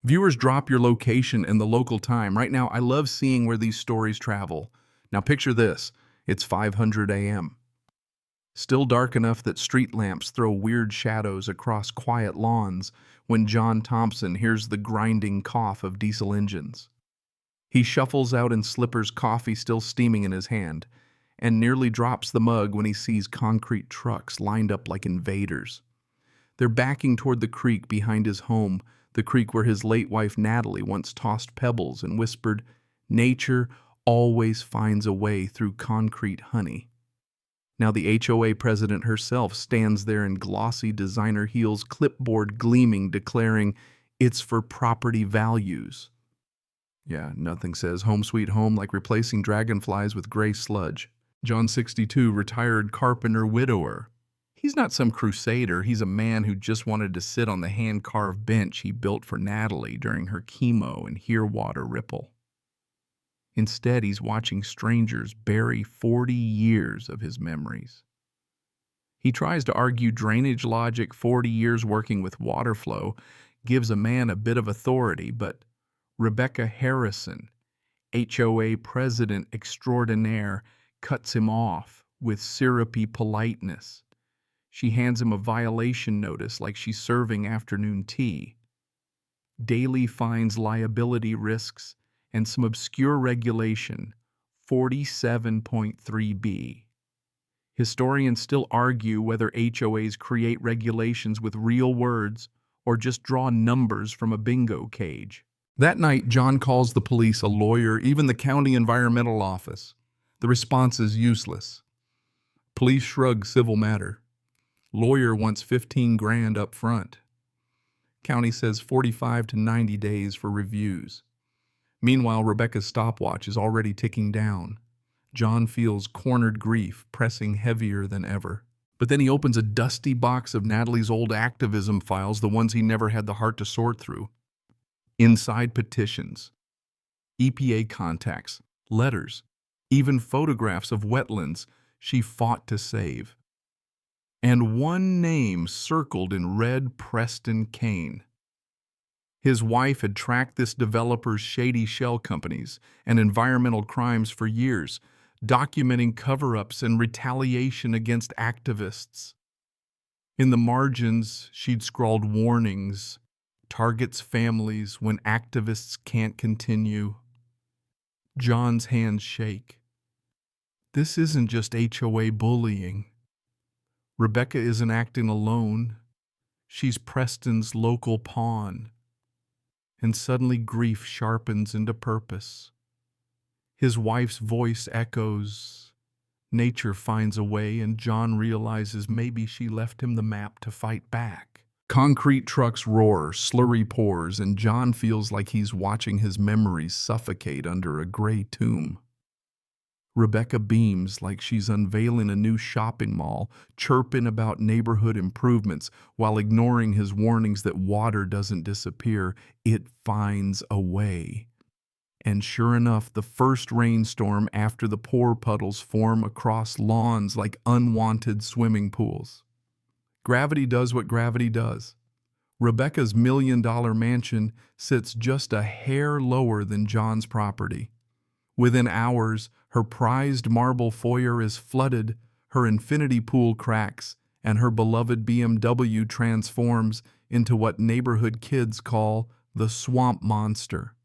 Viewers, drop your location and the local time. Right now, I love seeing where these stories travel. Now picture this. It's 5:00 a.m. Still dark enough that street lamps throw weird shadows across quiet lawns when John Thompson hears the grinding cough of diesel engines. He shuffles out in slippers, coffee still steaming in his hand, and nearly drops the mug when he sees concrete trucks lined up like invaders. They're backing toward the creek behind his home, the creek where his late wife Natalie once tossed pebbles and whispered, "Nature always finds a way through concrete, honey." Now the HOA president herself stands there in glossy designer heels, clipboard gleaming, declaring, "It's for property values." Yeah, nothing says home sweet home like replacing dragonflies with gray sludge. John 62, retired carpenter widower. He's not some crusader. He's a man who just wanted to sit on the hand-carved bench he built for Natalie during her chemo and hear water ripple. Instead, he's watching strangers bury 40 years of his memories. He tries to argue drainage logic, 40 years working with water flow, gives a man a bit of authority, but Rebecca Harrison, HOA president extraordinaire, cuts him off with syrupy politeness. She hands him a violation notice like she's serving afternoon tea. Daily fines, liability risks, and some obscure regulation, 47.3b. Historians still argue whether HOAs create regulations with real words or just draw numbers from a bingo cage. That night, John calls the police, a lawyer, even the county environmental office. The response is useless. Police shrug, civil matter. Lawyer wants 15 grand up front. County says 45 to 90 days for reviews. Meanwhile, Rebecca's stopwatch is already ticking down. John feels cornered grief pressing heavier than ever. But then he opens a dusty box of Natalie's old activism files, the ones he never had the heart to sort through. Inside, petitions, EPA contacts, letters, even photographs of wetlands she fought to save. And one name circled in red: Preston Kane. His wife had tracked this developer's shady shell companies and environmental crimes for years, documenting cover-ups and retaliation against activists. In the margins, she'd scrawled warnings, targets families when activists can't continue. John's hands shake. This isn't just HOA bullying. Rebecca isn't acting alone. She's Preston's local pawn. And suddenly grief sharpens into purpose. His wife's voice echoes. Nature finds a way, and John realizes maybe she left him the map to fight back. Concrete trucks roar, slurry pours, and John feels like he's watching his memories suffocate under a gray tomb. Rebecca beams like she's unveiling a new shopping mall, chirping about neighborhood improvements while ignoring his warnings that water doesn't disappear, it finds a way. And sure enough, the first rainstorm after the pour puddles form across lawns like unwanted swimming pools. Gravity does what gravity does. Rebecca's $1 million mansion sits just a hair lower than John's property. Within hours, her prized marble foyer is flooded, her infinity pool cracks, and her beloved BMW transforms into what neighborhood kids call the swamp monster.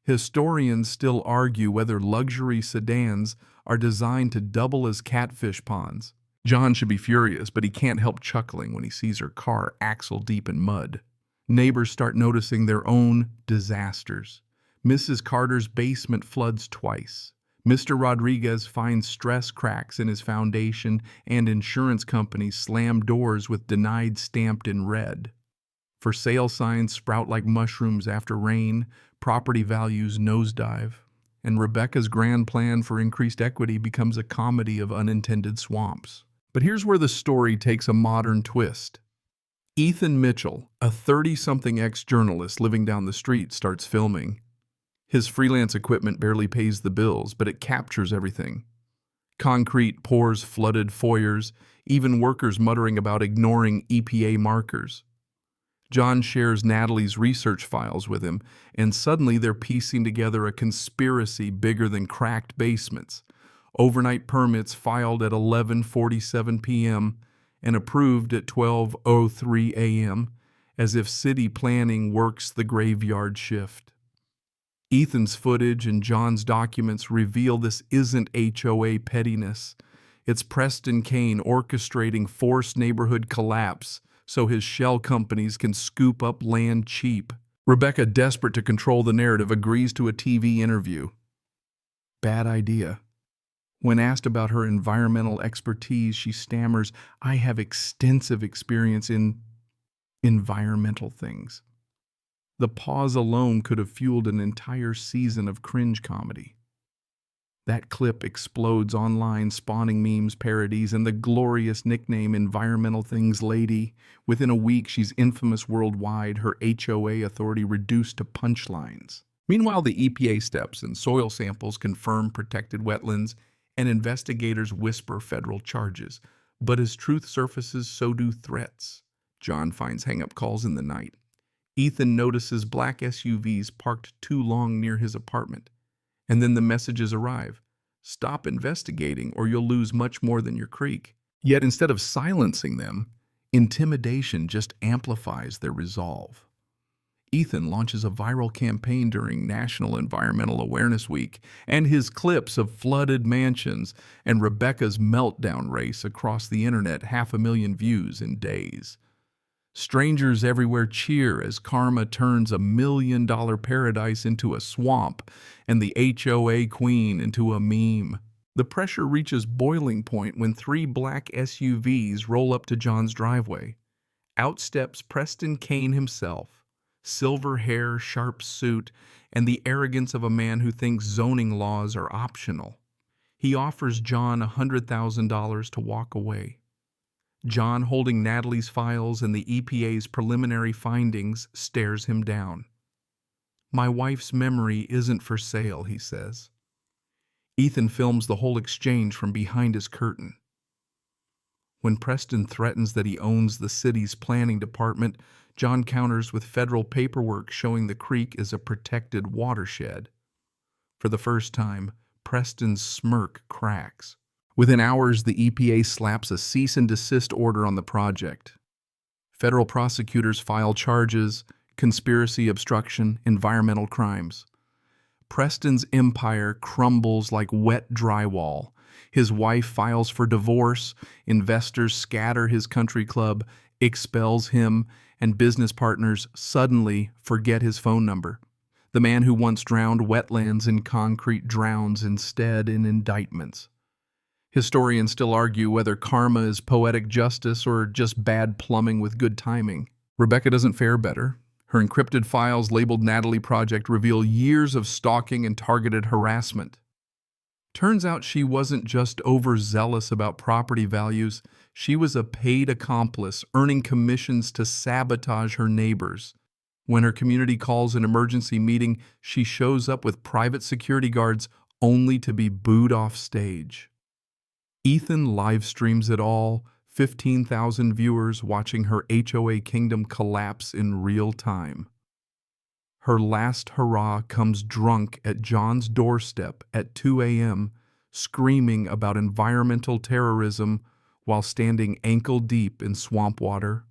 Historians still argue whether luxury sedans are designed to double as catfish ponds. John should be furious, but he can't help chuckling when he sees her car axle-deep in mud. Neighbors start noticing their own disasters. Mrs. Carter's basement floods twice. Mr. Rodriguez finds stress cracks in his foundation, and insurance companies slam doors with "denied" stamped in red. For sale signs sprout like mushrooms after rain, property values nosedive, and Rebecca's grand plan for increased equity becomes a comedy of unintended swamps. But here's where the story takes a modern twist. Ethan Mitchell, a 30-something ex-journalist living down the street, starts filming. His freelance equipment barely pays the bills, but it captures everything. Concrete pours, flooded foyers, even workers muttering about ignoring EPA markers. John shares Natalie's research files with him, and suddenly they're piecing together a conspiracy bigger than cracked basements. Overnight permits filed at 11:47 p.m. and approved at 12:03 a.m., as if city planning works the graveyard shift. Ethan's footage and John's documents reveal this isn't HOA pettiness. It's Preston Kane orchestrating forced neighborhood collapse so his shell companies can scoop up land cheap. Rebecca, desperate to control the narrative, agrees to a TV interview. Bad idea. When asked about her environmental expertise, she stammers, "I have extensive experience in environmental things." The pause alone could have fueled an entire season of cringe comedy. That clip explodes online, spawning memes, parodies, and the glorious nickname Environmental Things Lady. Within a week, she's infamous worldwide, her HOA authority reduced to punchlines. Meanwhile, the EPA steps and soil samples confirm protected wetlands, and investigators whisper federal charges. But as truth surfaces, so do threats. John finds hang-up calls in the night. Ethan notices black SUVs parked too long near his apartment. And then the messages arrive. Stop investigating or you'll lose much more than your creek. Yet instead of silencing them, intimidation just amplifies their resolve. Ethan launches a viral campaign during National Environmental Awareness Week, and his clips of flooded mansions and Rebecca's meltdown race across the internet 500,000 views in days. Strangers everywhere cheer as karma turns $1 million paradise into a swamp and the HOA queen into a meme. The pressure reaches boiling point when 3 black SUVs roll up to John's driveway. Out steps Preston Kane himself, silver hair, sharp suit, and the arrogance of a man who thinks zoning laws are optional. He offers John $100,000 to walk away. John, holding Natalie's files and the EPA's preliminary findings, stares him down. "My wife's memory isn't for sale," he says. Ethan films the whole exchange from behind his curtain. When Preston threatens that he owns the city's planning department, John counters with federal paperwork showing the creek is a protected watershed. For the first time, Preston's smirk cracks. Within hours, the EPA slaps a cease and desist order on the project. Federal prosecutors file charges, conspiracy, obstruction, environmental crimes. Preston's empire crumbles like wet drywall. His wife files for divorce, investors scatter his country club, expels him, and business partners suddenly forget his phone number. The man who once drowned wetlands in concrete drowns instead in indictments. Historians still argue whether karma is poetic justice or just bad plumbing with good timing. Rebecca doesn't fare better. Her encrypted files labeled Natalie Project reveal years of stalking and targeted harassment. Turns out she wasn't just overzealous about property values, she was a paid accomplice, earning commissions to sabotage her neighbors. When her community calls an emergency meeting, she shows up with private security guards only to be booed off stage. Ethan live streams it all, 15,000 viewers watching her HOA kingdom collapse in real time. Her last hurrah comes drunk at John's doorstep at 2 a.m., screaming about environmental terrorism while standing ankle-deep in swamp water.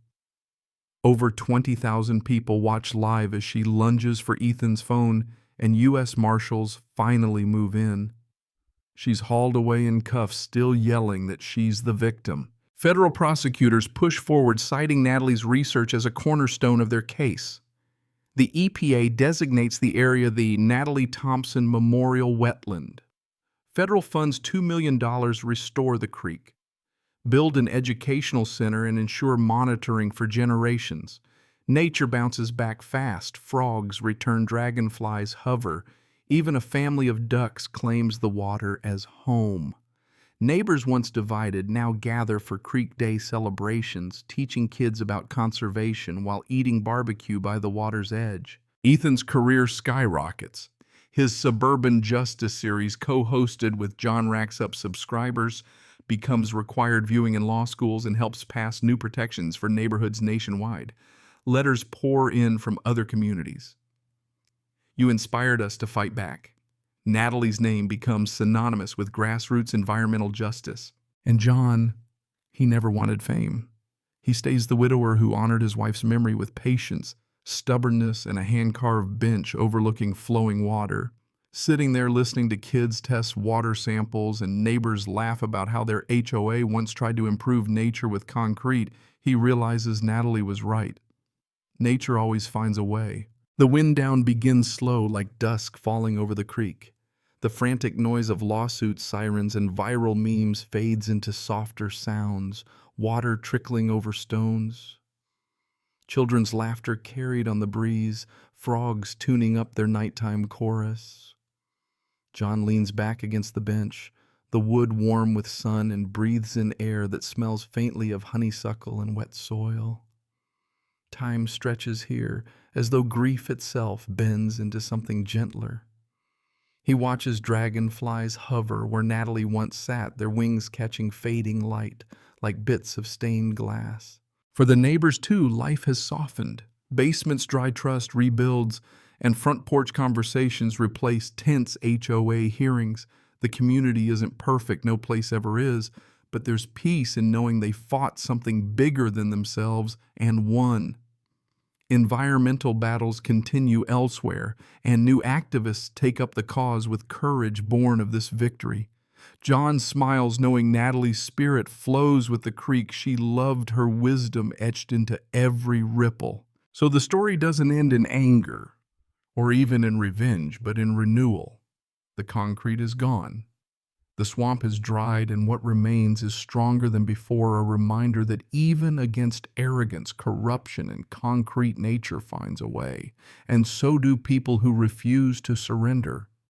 Over 20,000 people watch live as she lunges for Ethan's phone, and U.S. Marshals finally move in. She's hauled away in cuffs, still yelling that she's the victim. Federal prosecutors push forward, citing Natalie's research as a cornerstone of their case. The EPA designates the area the Natalie Thompson Memorial Wetland. Federal funds $2 million restore the creek, build an educational center, and ensure monitoring for generations. Nature bounces back fast. Frogs return, dragonflies hover. Even a family of ducks claims the water as home. Neighbors once divided now gather for Creek Day celebrations, teaching kids about conservation while eating barbecue by the water's edge. Ethan's career skyrockets. His Suburban Justice series, co-hosted with John, racks up subscribers, becomes required viewing in law schools, and helps pass new protections for neighborhoods nationwide. Letters pour in from other communities. You inspired us to fight back. Natalie's name becomes synonymous with grassroots environmental justice. And John, he never wanted fame. He stays the widower who honored his wife's memory with patience, stubbornness, and a hand-carved bench overlooking flowing water. Sitting there listening to kids test water samples and neighbors laugh about how their HOA once tried to improve nature with concrete, he realizes Natalie was right. Nature always finds a way. The wind down begins slow like dusk falling over the creek. The frantic noise of lawsuit sirens and viral memes fades into softer sounds, water trickling over stones. Children's laughter carried on the breeze, frogs tuning up their nighttime chorus. John leans back against the bench, the wood warm with sun, and breathes in air that smells faintly of honeysuckle and wet soil. Time stretches here, as though grief itself bends into something gentler. He watches dragonflies hover where Natalie once sat, their wings catching fading light, like bits of stained glass. For the neighbors, too, life has softened. Basement's dry trust rebuilds, and front porch conversations replace tense HOA hearings. The community isn't perfect, no place ever is, but there's peace in knowing they fought something bigger than themselves and won. Environmental battles continue elsewhere, and new activists take up the cause with courage born of this victory. John smiles knowing Natalie's spirit flows with the creek. She loved her wisdom etched into every ripple. So the story doesn't end in anger, or even in revenge, but in renewal. The concrete is gone. The swamp is dried, and what remains is stronger than before, a reminder that even against arrogance, corruption, and concrete nature finds a way, and so do people who refuse to surrender.